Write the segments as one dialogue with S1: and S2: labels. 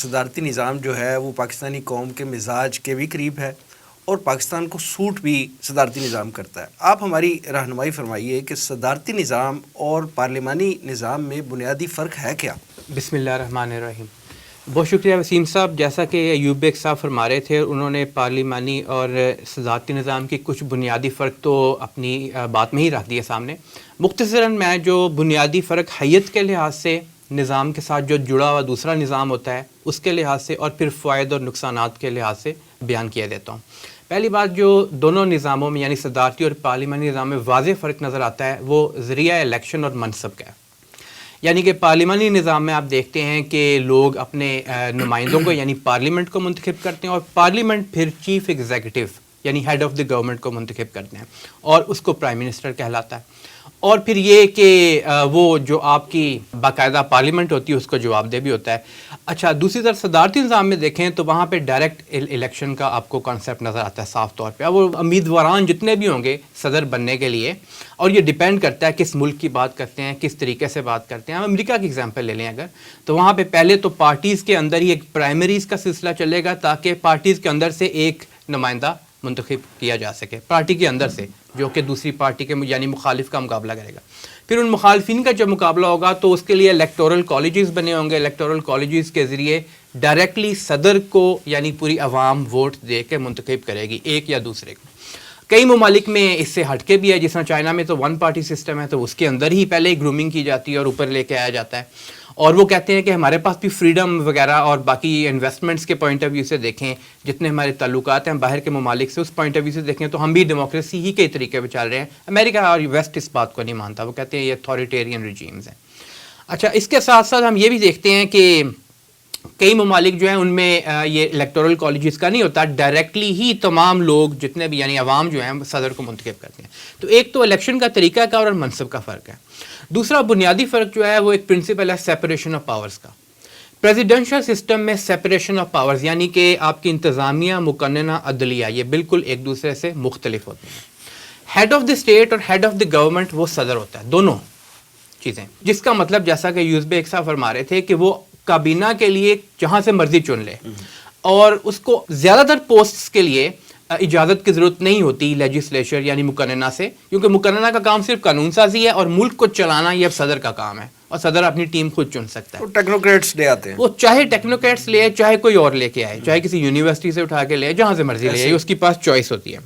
S1: صدارتی نظام جو ہے وہ پاکستانی قوم کے مزاج کے بھی قریب ہے اور پاکستان کو سوٹ بھی صدارتی نظام کرتا ہے. آپ ہماری رہنمائی فرمائیے کہ صدارتی نظام اور پارلیمانی نظام میں بنیادی فرق ہے کیا؟
S2: بسم اللہ الرحمن الرحیم. بہت شکریہ وسیم صاحب. جیسا کہ ایوب بیگ صاحب فرما رہے تھے، انہوں نے پارلیمانی اور صدارتی نظام کی کچھ بنیادی فرق تو اپنی بات میں ہی رکھ دیے سامنے. مختصراً میں جو بنیادی فرق حیت کے لحاظ سے نظام کے ساتھ جو جڑا ہوا دوسرا نظام ہوتا ہے اس کے لحاظ سے، اور پھر فوائد اور نقصانات کے لحاظ سے بیان کیا دیتا ہوں. پہلی بات جو دونوں نظاموں میں یعنی صدارتی اور پارلیمانی نظام میں واضح فرق نظر آتا ہے وہ ذریعہ الیکشن اور منصب کا ہے. یعنی کہ پارلیمانی نظام میں آپ دیکھتے ہیں کہ لوگ اپنے نمائندوں کو یعنی پارلیمنٹ کو منتخب کرتے ہیں، اور پارلیمنٹ پھر چیف ایگزیکٹو یعنی ہیڈ آف دی گورنمنٹ کو منتخب کرتے ہیں، اور اس کو پرائم منسٹر کہلاتا ہے. اور پھر یہ کہ وہ جو آپ کی باقاعدہ پارلیمنٹ ہوتی ہے اس کو جواب دہ بھی ہوتا ہے. اچھا، دوسری طرف صدارتی نظام میں دیکھیں تو وہاں پہ ڈائریکٹ الیکشن کا آپ کو کانسیپٹ نظر آتا ہے صاف طور پہ. اب وہ امیدواران جتنے بھی ہوں گے صدر بننے کے لیے، اور یہ ڈیپینڈ کرتا ہے کس ملک کی بات کرتے ہیں، کس طریقے سے بات کرتے ہیں. ہم امریکہ کی ایگزامپل لے لیں اگر، تو وہاں پہ پہلے تو پارٹیز کے اندر ہی ایک پرائمریز کا سلسلہ چلے گا تاکہ پارٹیز کے اندر سے ایک نمائندہ منتخب کیا جا سکے پارٹی کے اندر سے، جو کہ دوسری پارٹی کے یعنی مخالف کا مقابلہ کرے گا. پھر ان مخالفین کا جب مقابلہ ہوگا تو اس کے لیے الیکٹورل کالجز بنے ہوں گے. الیکٹورل کالجز کے ذریعے ڈائریکٹلی صدر کو یعنی پوری عوام ووٹ دے کے منتخب کرے گی، ایک یا دوسرے کو. کئی ممالک میں اس سے ہٹ کے بھی ہے، جس طرح چائنا میں تو ون پارٹی سسٹم ہے، تو اس کے اندر ہی پہلے ہی گرومنگ کی جاتی ہے اور اوپر لے کے آیا جاتا ہے. اور وہ کہتے ہیں کہ ہمارے پاس بھی فریڈم وغیرہ اور باقی انویسٹمنٹس کے پوائنٹ آف ویو سے دیکھیں، جتنے ہمارے تعلقات ہیں باہر کے ممالک سے، اس پوائنٹ آف ویو سے دیکھیں تو ہم بھی ڈیموکریسی ہی کے طریقے پہ چل رہے ہیں. امریکہ اور ویسٹ اس بات کو نہیں مانتا، وہ کہتے ہیں یہ اتھارٹیرین ریجیمز ہیں. اچھا، اس کے ساتھ ساتھ ہم یہ بھی دیکھتے ہیں کہ کئی ممالک جو ہیں ان میں یہ الیکٹورل کالجز کا نہیں ہوتا، ڈائریکٹلی ہی تمام لوگ جتنے بھی یعنی عوام جو ہیں صدر کو منتخب کرتے ہیں. تو ایک تو الیکشن کا طریقہ کا اور منصب کا فرق ہے. دوسرا بنیادی فرق جو ہے وہ ایک پرنسپل ہے سیپریشن آف پاورز کا. پریزیڈنشل سسٹم میں سیپریشن آف پاورز یعنی کہ آپ کی انتظامیہ، مقننہ، عدلیہ یہ بالکل ایک دوسرے سے مختلف ہوتے ہیں. ہیڈ آف دی اسٹیٹ اور ہیڈ آف دی گورنمنٹ وہ صدر ہوتا ہے، دونوں چیزیں، جس کا مطلب جیسا کہ ایوب بیگ صاحب فرما رہے تھے کہ وہ کابینہ کے لیے جہاں سے مرضی چن لے، اور اس کو زیادہ تر پوسٹس کے لیے اجازت کی ضرورت نہیں ہوتی لیجسلیچر یعنی مقننہ سے، کیونکہ مقننہ کا کام صرف قانون سازی ہے اور ملک کو چلانا یہ اب صدر کا کام ہے، اور صدر اپنی ٹیم خود چن سکتا ہے.
S1: ٹیکنوکریٹس لے آتے ہیں،
S2: وہ چاہے ٹیکنوکریٹس لے، چاہے کوئی اور لے کے آئے، چاہے کسی یونیورسٹی سے اٹھا کے لے، جہاں سے مرضی لے آئے، اس کے پاس چوائس ہوتی ہے.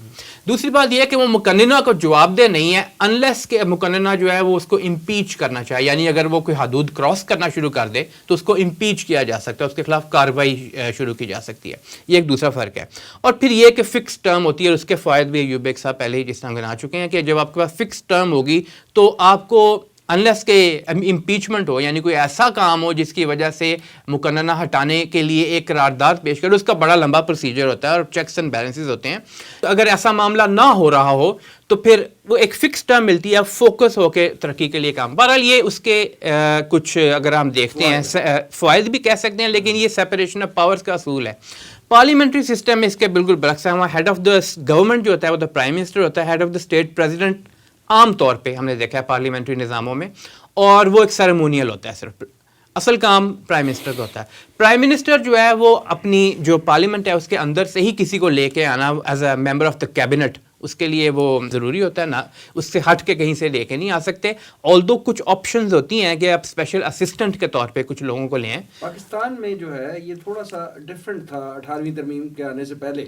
S2: دوسری بات یہ ہے کہ وہ مقننہ کو جواب دہ نہیں ہے انلیس کہ مقننہ جو ہے وہ اس کو امپیچ کرنا چاہے، یعنی اگر وہ کوئی حدود کراس کرنا شروع کر دے تو اس کو امپیچ کیا جا سکتا ہے، اس کے خلاف کارروائی شروع کی جا سکتی ہے. یہ ایک دوسرا فرق ہے. اور پھر یہ کہ فکس ٹرم ہوتی ہے، اور اس کے فوائد بھی ایوب بیگ صاحب پہلے ہی جس طرح گنا چکے ہیں کہ جب آپ کے پاس فکس ٹرم ہوگی تو آپ کو انلیس کہ امپیچمنٹ ہو یعنی کوئی ایسا کام ہو جس کی وجہ سے مقننہ ہٹانے کے لیے ایک قرارداد پیش کرے، اس کا بڑا لمبا پروسیجر ہوتا ہے اور چیکس اینڈ بیلنسز ہوتے ہیں. تو اگر ایسا معاملہ نہ ہو رہا ہو تو پھر وہ ایک فکس ٹرم ملتی ہے، فوکس ہو کے ترقی کے لیے کام. بہرحال یہ اس کے کچھ اگر ہم دیکھتے ہیں فوائد بھی کہہ سکتے ہیں، لیکن یہ سیپریشن آف پاورز کا اصول ہے. پارلیمنٹری سسٹم میں اس کے بالکل برعکس ہے. وہاں ہیڈ آف دا گورنمنٹ جو ہوتا ہے وہ دا پرائم منسٹر ہوتا ہے، head of the state president عام طور پہ ہم نے دیکھا ہے پارلیمنٹری نظاموں میں، اور وہ ایک سیریمونیل ہوتا ہے، صرف اصل کام پرائم منسٹر کا ہوتا ہے. پرائم منسٹر جو ہے وہ اپنی جو پارلیمنٹ ہے اس کے اندر سے ہی کسی کو لے کے آنا as a member of the cabinet, اس کے لیے وہ ضروری ہوتا ہے، نہ اس سے ہٹ کے کہیں سے لے کے نہیں آ سکتے. آلدو کچھ آپشنز ہوتی ہیں کہ آپ اسپیشل اسسٹنٹ کے طور پہ کچھ لوگوں کو لیں.
S1: پاکستان میں جو ہے یہ تھوڑا سا ڈفرینٹ تھا 18ویں ترمیم کے آنے سے پہلے،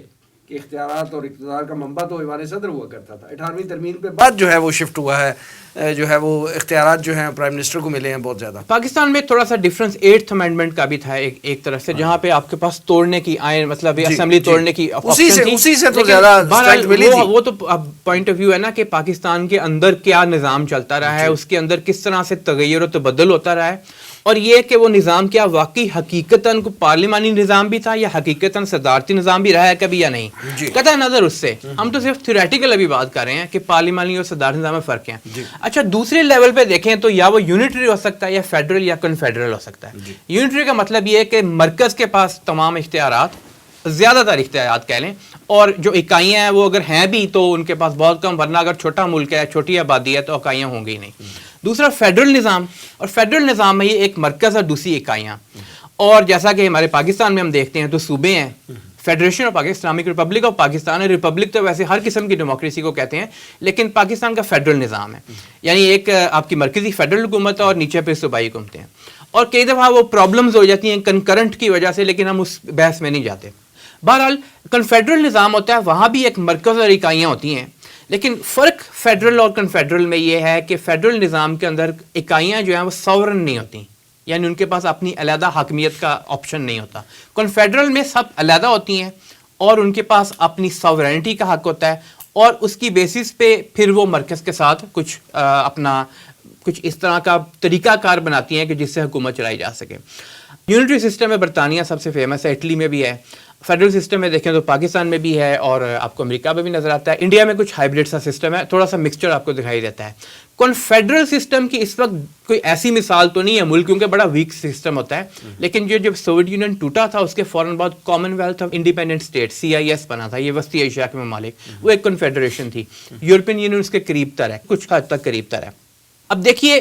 S1: کہ اختیارات اور اقتدار کا منبع تو ایوان صدر ہوا کرتا تھا. 18ویں ترمیم کے بعد جو ہے وہ شفٹ ہوا ہے، جو ہے وہ اختیارات جو ہیں پرائم منسٹر کو ملے ہیں بہت زیادہ. پاکستان
S2: میں تھوڑا سا ڈفرینس 8th امینڈمنٹ کا بھی تھا ایک طرف سے، جہاں پہ آپ کے پاس توڑنے کی آئین مطلب اسمبلی توڑنے کی
S1: اسی سے تو زیادہ اسٹرائک ملی تھی.
S2: وہ تو پوائنٹ آف ویو ہے نا کہ پاکستان کے اندر کیا نظام چلتا رہا ہے، اس کے اندر کس طرح سے تغیر و تبدل ہوتا رہا ہے، اور یہ کہ وہ نظام کیا واقعی حقیقتاً کو پارلیمانی نظام بھی تھا یا حقیقتاً صدارتی نظام بھی رہا ہے کبھی یا نہیں. قطع نظر اس سے ہم تو صرف تھیوریٹیکل ابھی بات کر رہے ہیں کہ پارلیمانی اور صدارتی نظام میں فرق ہے. اچھا، دوسرے لیول پہ دیکھیں تو یا وہ یونٹری ہو سکتا ہے یا فیڈرل یا کنفیڈرل ہو سکتا ہے. یونٹری کا مطلب یہ ہے کہ مرکز کے پاس تمام اختیارات، زیادہ تر اختیارات کہہ لیں، اور جو اکائیاں ہیں وہ اگر ہیں بھی تو ان کے پاس بہت کم، ورنہ اگر چھوٹا ملک ہے، چھوٹی آبادی ہے تو اکائیاں ہوں گی ہی نہیں. دوسرا فیڈرل نظام، اور فیڈرل نظام میں یہ ایک مرکز اور دوسری اکائیاں، اور جیسا کہ ہمارے پاکستان میں ہم دیکھتے ہیں تو صوبے ہیں، federation of Pakistan, Islamic republic of Pakistan ہے. ریپبلک تو ویسے ہر قسم کی ڈیموکریسی کو کہتے ہیں، لیکن پاکستان کا فیڈرل نظام ہے، یعنی ایک آپ کی مرکزی فیڈرل حکومت ہے اور نیچے پہ صوبائی حکومتیں ہیں. اور کئی دفعہ وہ پرابلمز ہو جاتی ہیں کنکرنٹ کی وجہ سے، لیکن ہم اس بحث میں نہیں جاتے. بہرحال کنفیڈرل نظام ہوتا ہے، وہاں بھی ایک مرکز اور اکائیاں ہوتی ہیں، لیکن فرق فیڈرل اور کنفیڈرل میں یہ ہے کہ فیڈرل نظام کے اندر اکائیاں جو ہیں وہ ساورن نہیں ہوتی، یعنی ان کے پاس اپنی علیحدہ حاکمیت کا آپشن نہیں ہوتا. کنفیڈرل میں سب علیحدہ ہوتی ہیں اور ان کے پاس اپنی ساورینٹی کا حق ہوتا ہے، اور اس کی بیسس پہ پھر وہ مرکز کے ساتھ کچھ اپنا کچھ اس طرح کا طریقہ کار بناتی ہیں کہ جس سے حکومت چلائی جا سکے. یونٹری سسٹم ہے، برطانیہ سب سے فیمس ہے، اٹلی میں بھی ہے. فیڈرل سسٹم میں دیکھیں تو پاکستان میں بھی ہے اور آپ کو امریکہ میں بھی نظر آتا ہے. انڈیا میں کچھ ہائبرڈ سا سسٹم ہے، تھوڑا سا مکسچر آپ کو دکھائی دیتا ہے. کنفیڈرل سسٹم کی اس وقت کوئی ایسی مثال تو نہیں ہے ملک، کیونکہ بڑا ویک سسٹم ہوتا ہے، لیکن جب سوویت یونین ٹوٹا تھا اس کے فوراً بعد common wealth of independent state CIS بنا تھا، یہ وسطی ایشیا کے ممالک، وہ ایک کنفیڈریشن تھی. یورپین یونین اس کے قریب تر ہے، کچھ حد تک قریب تر ہے. اب دیکھیے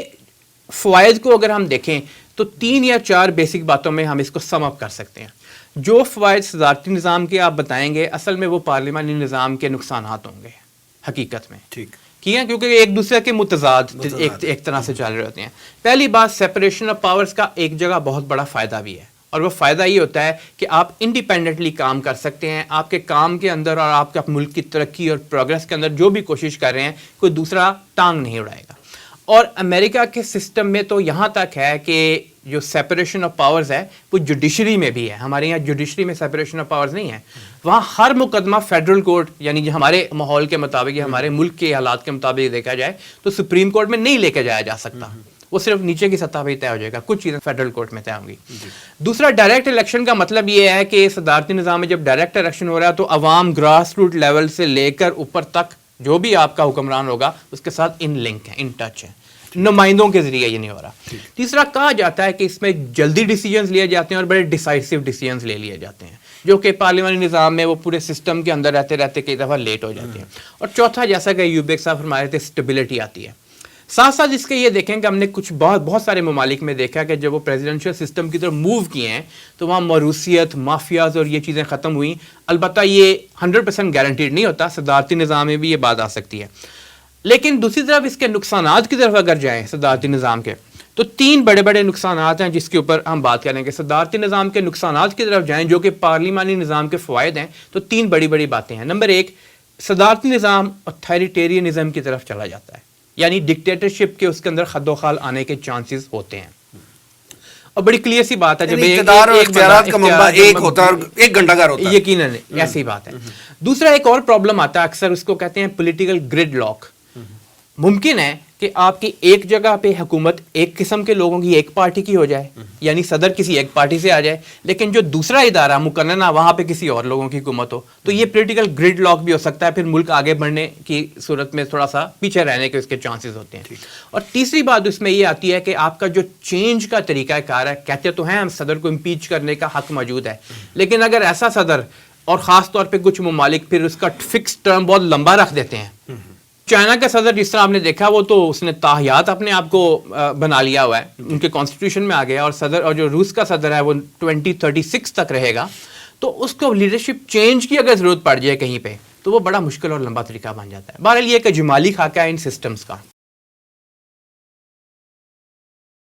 S2: فوائد کو اگر ہم دیکھیں تو 3 یا 4 بیسک باتوں میں ہم اس کو سم اپ کر سکتے ہیں. جو فوائد صدارتی نظام کے آپ بتائیں گے اصل میں وہ پارلیمانی نظام کے نقصانات ہوں گے حقیقت میں،
S1: ٹھیک
S2: کیا کیونکہ ایک دوسرے کے متضاد ایک طرح سے چل رہے ہوتے ہیں. پہلی بات، سیپریشن آف پاورز کا ایک جگہ بہت بڑا فائدہ بھی ہے، اور وہ فائدہ یہ ہوتا ہے کہ آپ انڈیپینڈنٹلی کام کر سکتے ہیں. آپ کے کام کے اندر اور آپ کے ملک کی ترقی اور پروگرس کے اندر جو بھی کوشش کر رہے ہیں کوئی دوسرا ٹانگ نہیں اڑائے گا. اور امریکہ کے سسٹم میں تو یہاں تک ہے کہ جو سیپریشن آف پاورز ہے وہ جوڈیشری میں بھی ہے. ہمارے یہاں جوڈیشری میں سیپریشن آف پاورز نہیں ہے. وہاں ہر مقدمہ فیڈرل کورٹ، یعنی جو ہمارے ماحول کے مطابق یا ہمارے ملک کے حالات کے مطابق دیکھا جائے تو سپریم کورٹ میں نہیں لے کے جایا جا سکتا، وہ صرف نیچے کی سطح پہ ہی طے ہو جائے گا. کچھ چیزیں فیڈرل کورٹ میں طے ہوں گی. دوسرا، ڈائریکٹ الیکشن کا مطلب یہ ہے کہ صدارتی نظام میں جب ڈائریکٹ الیکشن ہو رہا ہے تو عوام گراس روٹ لیول سے لے کر اوپر تک جو بھی آپ کا حکمران ہوگا اس کے ساتھ ان لنک ہے، ان ٹچ ہے، نمائندوں کے ذریعے یہ نہیں ہو رہا. تیسرا، کہا جاتا ہے کہ اس میں جلدی ڈیسیجنز لیے جاتے ہیں اور بڑے ڈیسائسو ڈیسیجنز لے لیے جاتے ہیں، جو کہ پارلیمانی نظام میں وہ پورے سسٹم کے اندر رہتے رہتے کئی دفعہ لیٹ ہو جاتے ہیں. اور چوتھا، جیسا کہ ایوب بیگ صاحب فرما رہے تھے، اسٹیبلٹی آتی ہے. ساتھ ساتھ اس کے یہ دیکھیں کہ ہم نے کچھ بہت سارے ممالک میں دیکھا کہ جب وہ پریزیڈنشل سسٹم کی طرف موو کیے ہیں تو وہاں موروثیت، مافیاز اور یہ چیزیں ختم ہوئیں. البتہ یہ 100% گارنٹیڈ نہیں ہوتا، صدارتی نظام میں بھی یہ بات آ سکتی ہے. لیکن دوسری طرف اس کے نقصانات کی طرف اگر جائیں صدارتی نظام کے تو 3 بڑے بڑے نقصانات ہیں جس کے اوپر ہم بات کریں گے. صدارتی نظام کے نقصانات کی طرف جائیں جو کہ پارلیمانی نظام کے فوائد ہیں تو 3 بڑی بڑی باتیں ہیں. نمبر 1، صدارتی نظام اتھارٹیرینزم کی طرف چلا جاتا ہے، یعنی ڈکٹیٹرشپ کے اس کے اندر خد و خال آنے کے چانسز ہوتے ہیں. اور بڑی کلیئر سی بات ہے، جب
S1: اقتدار اور اختیارات کا منبع ایک ہوتا ہے اور ایک گھنٹہ گھر ہوتا ہے،
S2: یقیناً ایسی بات ہے. دوسرا، ایک اور پرابلم آتا ہے، اکثر اس کو کہتے ہیں پولیٹیکل گرڈ لاک. ممکن ہے کہ آپ کی ایک جگہ پہ حکومت ایک قسم کے لوگوں کی ایک پارٹی کی ہو جائے، یعنی صدر کسی ایک پارٹی سے آ جائے، لیکن جو دوسرا ادارہ مقننہ وہاں پہ کسی اور لوگوں کی حکومت ہو، تو یہ پولیٹیکل گرڈ لاک بھی ہو سکتا ہے. پھر ملک آگے بڑھنے کی صورت میں تھوڑا سا پیچھے رہنے کے اس کے چانسز ہوتے ہیں. اور تیسری بات اس میں یہ آتی ہے کہ آپ کا جو چینج کا طریقہ کار ہے، کہتے تو ہیں ہم صدر کو امپیچ کرنے کا حق موجود ہے، لیکن اگر ایسا صدر، اور خاص طور پہ کچھ ممالک پھر اس کا فکس ٹرم بہت لمبا رکھ دیتے ہیں. چائنا کا صدر جس طرح آپ نے دیکھا، وہ تو اس نے تاحیات اپنے آپ کو بنا لیا ہوا ہے، ان کے کانسٹیٹیوشن میں آ گیا. اور صدر، اور جو روس کا صدر ہے وہ 2036 تک رہے گا. تو اس کو لیڈرشپ چینج کی اگر ضرورت پڑ جائے کہیں پہ تو وہ بڑا مشکل اور لمبا طریقہ بن جاتا ہے. بہرحال یہ ایک اجمالی خاکہ ہے ان سسٹمز کا.